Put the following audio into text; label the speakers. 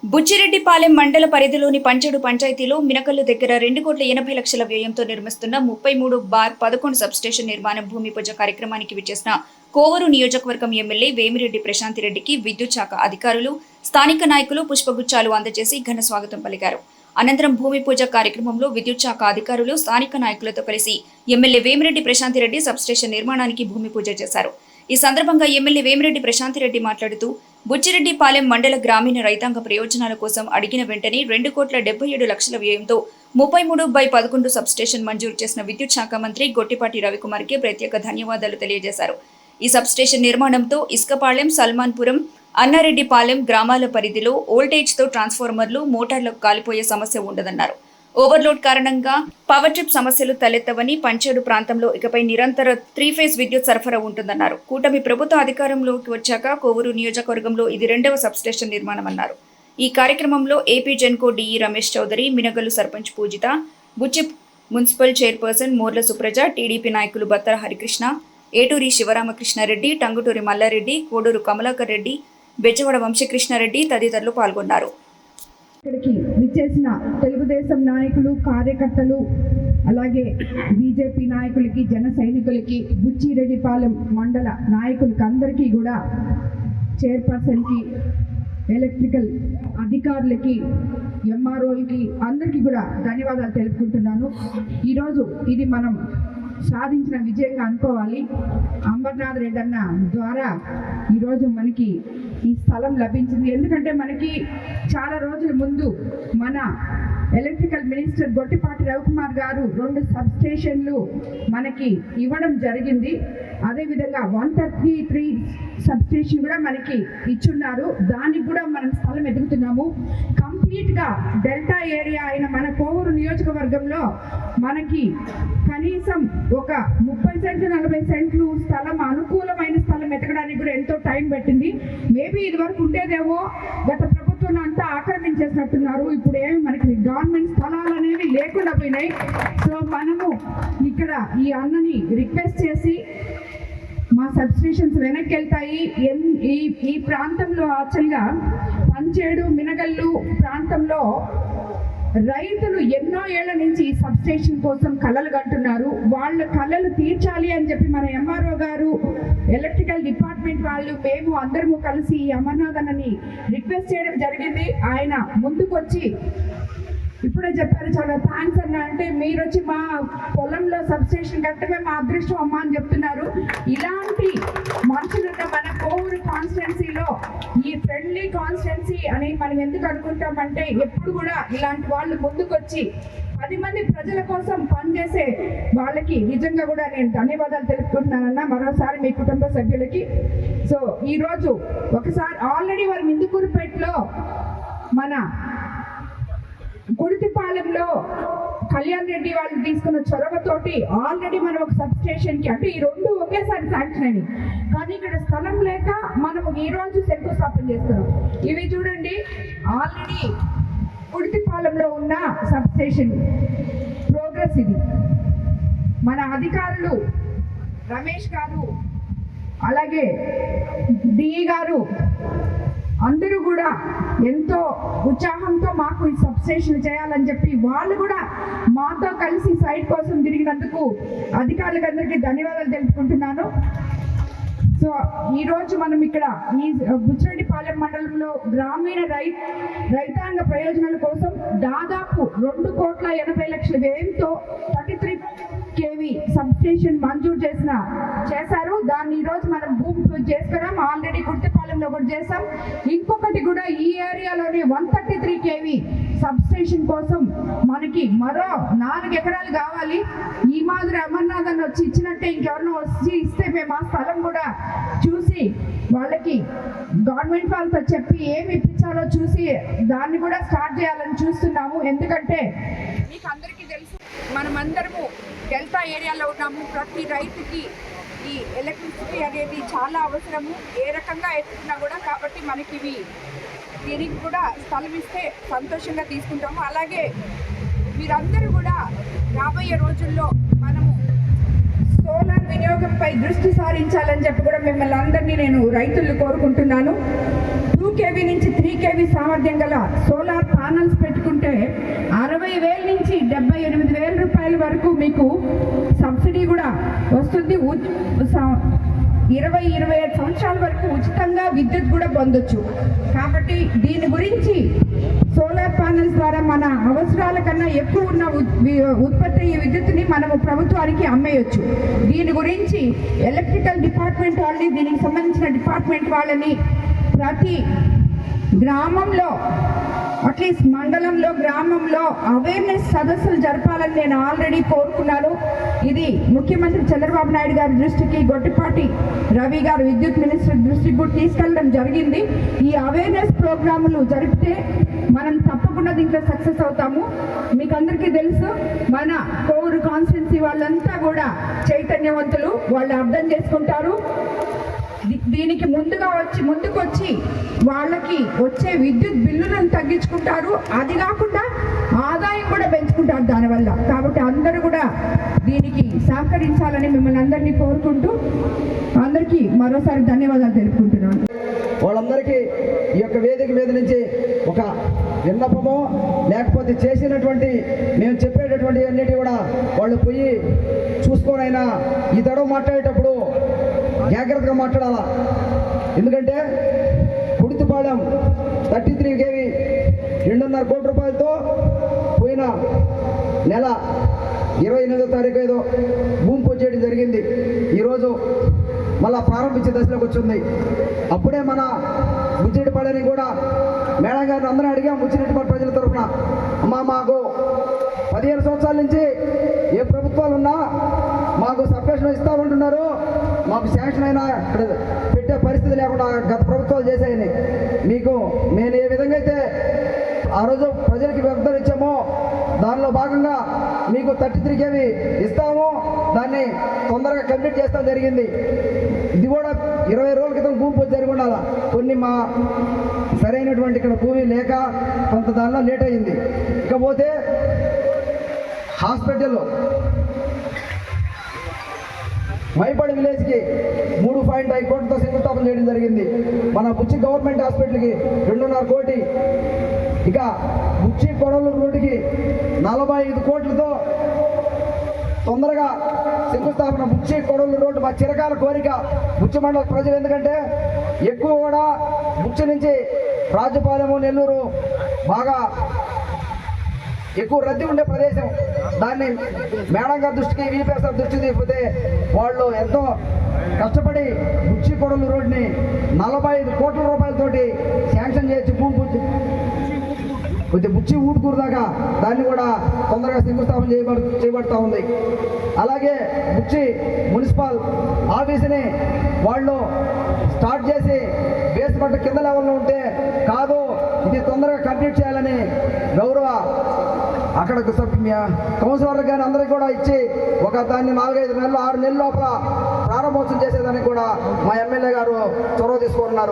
Speaker 1: బుచ్చిరెడ్డిపాలెం మండల పరిధిలోని పంచెడు పంచాయతీలో మినకల్లు దగ్గర 2,80,00,000 వ్యయంతో నిర్మిస్తున్న 33/11 సబ్స్టేషన్ నిర్మాణం భూమి పూజ కార్యక్రమానికి విచ్చేసిన కోవూరు నియోజకవర్గం ఎమ్మెల్యే వేమిరెడ్డి ప్రశాంతిరెడ్డికి విద్యుత్ శాఖ అధికారులు, స్థానిక నాయకులు పుష్పగుచ్చాలు అందజేసి ఘన స్వాగతం పలికారు. అనంతరం భూమి పూజ కార్యక్రమంలో విద్యుత్ శాఖ అధికారులు, స్థానిక నాయకులతో కలిసి ఎమ్మెల్యే వేమిరెడ్డి ప్రశాంతిరెడ్డి సబ్స్టేషన్ నిర్మాణానికి భూమి పూజ చేశారు. ఈ సందర్భంగా ఎమ్మెల్యే వేమిరెడ్డి ప్రశాంతిరెడ్డి మాట్లాడుతూ బుచ్చిరెడ్డిపాలెం మండల గ్రామీణ రైతాంగ ప్రయోజనాల కోసం అడిగిన వెంటనే 2,77,00,000 వ్యయంతో 33/11 సబ్స్టేషన్ మంజూరు చేసిన విద్యుత్ శాఖ మంత్రి గొట్టిపాటి రవికుమార్కి ప్రత్యేక ధన్యవాదాలు తెలియజేశారు. ఈ సబ్స్టేషన్ నిర్మాణంతో ఇసుకపాలెం, సల్మాన్పురం, అన్నారెడ్డిపాలెం గ్రామాల పరిధిలో ఓల్టేజ్తో ట్రాన్స్ఫార్మర్లు, మోటార్లకు కాలిపోయే సమస్య ఉండదన్నారు. ఓవర్లోడ్ కారణంగా పవర్ ట్రిప్ సమస్యలు తలెత్తవని, పంచేడు ప్రాంతంలో ఇకపై నిరంతర 3-ఫేజ్ విద్యుత్ సరఫరా ఉంటుందన్నారు. కూటమి ప్రభుత్వ అధికారంలోకి వచ్చాక కోవూరు నియోజకవర్గంలో ఇది 2వ సబ్స్టేషన్ నిర్మాణమన్నారు. ఈ కార్యక్రమంలో AP Genco DE Ramesh Chowdary, Minagallu sarpanch Poojitha, Buchi municipal chairperson Morla Supraja, TDP నాయకులు బత్తర హరికృష్ణ, ఏటూరి శివరామకృష్ణారెడ్డి, టంగుటూరి మల్లారెడ్డి, కోడూరు కమలాకర్ రెడ్డి, బెజవాడ వంశీకృష్ణారెడ్డి తదితరులు పాల్గొన్నారు.
Speaker 2: ఇక్కడికి విచ్చేసిన తెలుగుదేశం నాయకులు, కార్యకర్తలు, అలాగే బీజేపీ నాయకులకి, జన సైనికులకి, బుచ్చిరెడ్డిపాలెం మండల నాయకులకి అందరికీ కూడా, చైర్పర్సన్కి, ఎలక్ట్రికల్ అధికారులకి, ఎంఆర్ఓలకి అందరికీ కూడా ధన్యవాదాలు తెలుపుకుంటున్నాను. ఈరోజు ఇది మనం సాధించిన విజయంగా అనుకోవాలి. అమర్నాథ్ రెడ్డి అన్న ద్వారా ఈరోజు మనకి ఈ స్థలం లభించింది. ఎందుకంటే మనకి చాలా రోజుల ముందు మన ఎలక్ట్రికల్ మినిస్టర్ గొట్టిపాటి రవికుమార్ గారు 2 సబ్స్టేషన్లు మనకి ఇవ్వడం జరిగింది. అదేవిధంగా 133 సబ్స్టేషన్ కూడా మనకి ఇచ్చున్నారు. దానికి కూడా మనం స్థలం ఎదుగుతున్నాము. కంప్లీట్గా డెల్టా ఏరియా అయిన మన కోవూరు నియోజకవర్గంలో మనకి కనీసం ఒక 30 సెంట్లు 40 సెంట్లు స్థలం, అనుకూలమైన స్థలం ఎతకడానికి కూడా ఎంతో టైం పట్టింది. మేబీ ఇది వరకు ఉండేదేమో, గత ప్రభుత్వం అంతా ఆక్రమించేసినట్టున్నారు. ఇప్పుడు ఏమి మనకి గవర్నమెంట్ స్థలాలు అనేవి లేకుండా పోయినాయి. సో మనము ఇక్కడ ఈ అన్నని రిక్వెస్ట్ చేసి మా సబ్స్టేషన్స్ వెనక్కి వెళ్తాయి. ఈ ప్రాంతంలో యాక్చువల్గా పంచేడు, మినగల్లు ప్రాంతంలో రైతులు ఎన్నో ఏళ్ల నుంచి ఈ సబ్స్టేషన్ కోసం కలలు కంటున్నారు. వాళ్ళ కలలు తీర్చాలి అని చెప్పి మన ఎంఆర్ఓ గారు, ఎలక్ట్రికల్ డిపార్ట్మెంట్ వాళ్ళు, మేము అందరము కలిసి ఈ అమర్నాథ్ అన్నని రిక్వెస్ట్ చేయడం జరిగింది. ఆయన ముందుకొచ్చి ఇప్పుడే చెప్పారు, చాలా థ్యాంక్స్ అన్న. అంటే మీరు వచ్చి మా పొలంలో సబ్స్టేషన్ కట్టమే మా అదృష్టం అమ్మ అని చెప్తున్నారు. ఇలాంటి మనుషులున్న మన కోవూరు కాన్స్టిట్యున్సీలో, ఈ ఫ్రెండ్లీ కాన్స్టిట్యున్సీ అని మనం ఎందుకు అనుకుంటామంటే, ఎప్పుడు కూడా ఇలాంటి వాళ్ళు ముందుకొచ్చి 10 మంది ప్రజల కోసం పనిచేసే వాళ్ళకి నిజంగా కూడా నేను ధన్యవాదాలు తెలుపుకుంటున్నానన్న, మరోసారి మీ కుటుంబ సభ్యులకి. సో ఈరోజు ఒకసారి ఆల్రెడీ వారు ఇందుకూరుపేటలో, మన కుడితిపాలెంలో కళ్యాణ్ రెడ్డి వాళ్ళు తీసుకున్న చొరవతోటి ఆల్రెడీ మనం ఒక సబ్స్టేషన్కి, అంటే ఈ 2 ఒకేసారి శాంక్షన్ అయినాయి. కానీ ఇక్కడ స్థలం లేక మనము ఈరోజు శంకుస్థాపన చేస్తున్నాం. ఇవి చూడండి, ఆల్రెడీ కుడితిపాలెంలో ఉన్న సబ్స్టేషన్ ప్రోగ్రెస్ ఇది. మన అధికారులు రమేష్ గారు, అలాగే డిఈ గారు అందరూ కూడా ఎంతో ఉత్సాహంతో మాకు ఈ సబ్స్టేషన్ చేయాలని చెప్పి వాళ్ళు కూడా మాతో కలిసి సైట్ కోసం తిరిగినందుకు అధికారులకు అందరికీ ధన్యవాదాలు తెలుపుకుంటున్నాను. సో ఈరోజు మనం ఇక్కడ ఈ బుచ్చిరెడ్డిపాలెం మండలంలో గ్రామీణ రైతాంగ ప్రయోజనాల కోసం దాదాపు 2,80,00,000 వ్యయంతో 33 kV సబ్స్టేషన్ మంజూరు చేశారు. దాన్ని ఈరోజు మనం భూమి పూజ చేసుకున్నాం. ఆల్రెడీ గుర్తిపాలెంలో కూడా చేసాం. ఇంకొకటి కూడా ఈ ఏరియాలోనే 133 kV సబ్స్టేషన్ కోసం మనకి మరో 4 ఎకరాలు కావాలి. ఈ మాదిరి అమర్నాథ్ అని వచ్చి ఇచ్చినట్టే ఇంకెవరినో వచ్చి ఇస్తే మేము ఆ స్థలం కూడా చూసి వాళ్ళకి గవర్నమెంట్ వాళ్ళతో చెప్పి ఏమి ఇప్పించాలో చూసి దాన్ని కూడా స్టార్ట్ చేయాలని చూస్తున్నాము. ఎందుకంటే మీకు అందరికీ తెలుసు, మనమందరము డెల్టా ఏరియాలో ఉన్నాము. ప్రతి రైతుకి ఈ ఎలక్ట్రిసిటీ అనేది చాలా అవసరము, ఏ రకంగా ఎత్తుకున్నా కూడా. కాబట్టి మనకి దీనికి కూడా స్థలం ఇస్తే సంతోషంగా తీసుకుంటాము. అలాగే మీరందరూ కూడా రాబోయే రోజుల్లో మనము సోలార్ వినియోగంపై దృష్టి సారించాలని చెప్పి కూడా మిమ్మల్ని అందరినీ నేను రైతులు కోరుకుంటున్నాను. 2 కేవీ నుంచి 3 కేవీ సామర్థ్యం గల సోలార్ ప్యానల్స్ పెట్టుకుంటే 60,000 నుంచి 78,000 రూపాయల వరకు మీకు సబ్సిడీ కూడా వస్తుంది. 20-25 సంవత్సరాల వరకు ఉచితంగా విద్యుత్ కూడా పొందొచ్చు. కాబట్టి దీని గురించి సోలార్ ప్యానల్స్ ద్వారా మన అవసరాల కన్నా ఎక్కువ ఉన్న ఉత్పత్తి ఈ విద్యుత్తుని మనము ప్రభుత్వానికి అమ్మేయచ్చు. దీని గురించి ఎలక్ట్రికల్ డిపార్ట్మెంట్ వాళ్ళని, దీనికి సంబంధించిన డిపార్ట్మెంట్ వాళ్ళని ప్రతి గ్రామంలో అట్లీస్ట్ మండలంలో, గ్రామంలో అవేర్నెస్ సదస్సులు జరపాలని నేను ఆల్రెడీ కోరుకున్నాను. ఇది ముఖ్యమంత్రి చంద్రబాబు నాయుడు గారి దృష్టికి, గొట్టిపాటి రవి గారు విద్యుత్ మినిస్టర్ దృష్టికి కూడా తీసుకెళ్ళడం జరిగింది. ఈ అవేర్నెస్ ప్రోగ్రాములు జరిపితే మనం తప్పకుండా దీంట్లో సక్సెస్ అవుతాము. మీకు అందరికీ తెలుసు, మన కోవూరు కాన్స్టిట్యున్సీ వాళ్ళంతా కూడా చైతన్యవంతులు, వాళ్ళు అర్థం చేసుకుంటారు. దీనికి ముందుకు వచ్చి వాళ్ళకి వచ్చే విద్యుత్ బిల్లులను తగ్గించుకుంటారు. అది కాకుండా ఆదాయం కూడా పెంచుకుంటారు దానివల్ల. కాబట్టి అందరూ కూడా దీనికి సహకరించాలని మిమ్మల్ని అందరినీ కోరుకుంటూ అందరికీ మరోసారి ధన్యవాదాలు తెలుపుకుంటున్నాను.
Speaker 3: వాళ్ళందరికీ ఈ యొక్క వేదిక మీద నుంచి ఒక విన్నపమో లేకపోతే చేసినటువంటి మేము చెప్పేటటువంటి అన్నిటి కూడా వాళ్ళు పోయి చూసుకోనైనా ఈ తడవ మాట్లాడేటప్పుడు జాగ్రత్తగా మాట్లాడాలా. ఎందుకంటే కుడితిపాలెం 33 కేవీ 2.5 కోట్ల రూపాయలతో పోయిన నెల 28వ తారీఖు ఏదో భూమి పూజ చేయడం జరిగింది. ఈరోజు మళ్ళా ప్రారంభించే దశలోకి వచ్చింది. అప్పుడే మన బుచ్చిరెడ్డిపాలెని కూడా మేడం గారిని అందరూ అడిగాం. బుచ్చిరెడ్డిపాలెం ప్రజల తరఫున మాకు 15 సంవత్సరాల నుంచి ఏ ప్రభుత్వాలు ఉన్నా మాకు సబ్స్టేషన్ ఇస్తామంటున్నారు, మాకు శాంక్షన్ అయినా ఇక్కడ పెట్టే పరిస్థితి లేకుండా గత ప్రభుత్వాలు చేశాయని మీకు నేను ఏ విధంగా అయితే ఆ రోజు ప్రజలకి వాగ్దానం ఇచ్చామో దానిలో భాగంగా మీకు 33 కేవీ ఇస్తాము, దాన్ని తొందరగా కంప్లీట్ చేస్తాం జరిగింది. ఇది కూడా 20 రోజుల క్రితం భూమి పూజ జరిగి ఉండాల. కొన్ని మా సరైనటువంటి ఇక్కడ భూమి లేక కొంత దానిలో లేట్ అయింది. ఇకపోతే హాస్పిటల్లో మైపాడు విలేజ్కి 3.5 కోట్లతో శంకుస్థాపన చేయడం జరిగింది. మన బుచ్చి గవర్నమెంట్ హాస్పిటల్కి 2.5 కోటి, ఇక బుచ్చి కొడవలూరు రోడ్డుకి 45 కోట్లతో తొందరగా శంకుస్థాపన. బుచ్చి కొడవలూరు రోడ్డు మా చిరకాల కోరిక బుచ్చి మండల ప్రజలు. ఎందుకంటే ఎక్కువ కూడా బుచ్చి నుంచి రాజపాలెము, నెల్లూరు బాగా ఎక్కువ రద్దీ ఉండే ప్రదేశం. దాన్ని మేడం గారి దృష్టికి, వీపీఎస్ దృష్టికి తీసుకుపోతే వాళ్ళు ఎంతో కష్టపడి బుచ్చి కొడవలూరు రోడ్ని 45 కోట్ల రూపాయలతోటి శాంక్షన్ చేయొచ్చు. భూమి పూజ కొంచెం బుచ్చి ఊటుకూరు దాకా దాన్ని కూడా తొందరగా శంకుస్థాపన చేయబడుతూ ఉంది. అలాగే బుచ్చి మున్సిపల్ ఆఫీసుని వాళ్ళు స్టార్ట్ చేసి బేస్మెంట్ కింద లెవెల్లో ఉంటే కాదు, ఇది తొందరగా కంప్లీట్ చేయాలని గౌరవ అక్కడ కౌన్సిలర్లకు కానీ అందరికీ కూడా ఇచ్చి ఒక దాన్ని 4-5 నెలలు 6 నెలల లోపల ప్రారంభోత్సవం చేసేదానికి కూడా మా ఎమ్మెల్యే గారు చొరవ తీసుకున్నారు.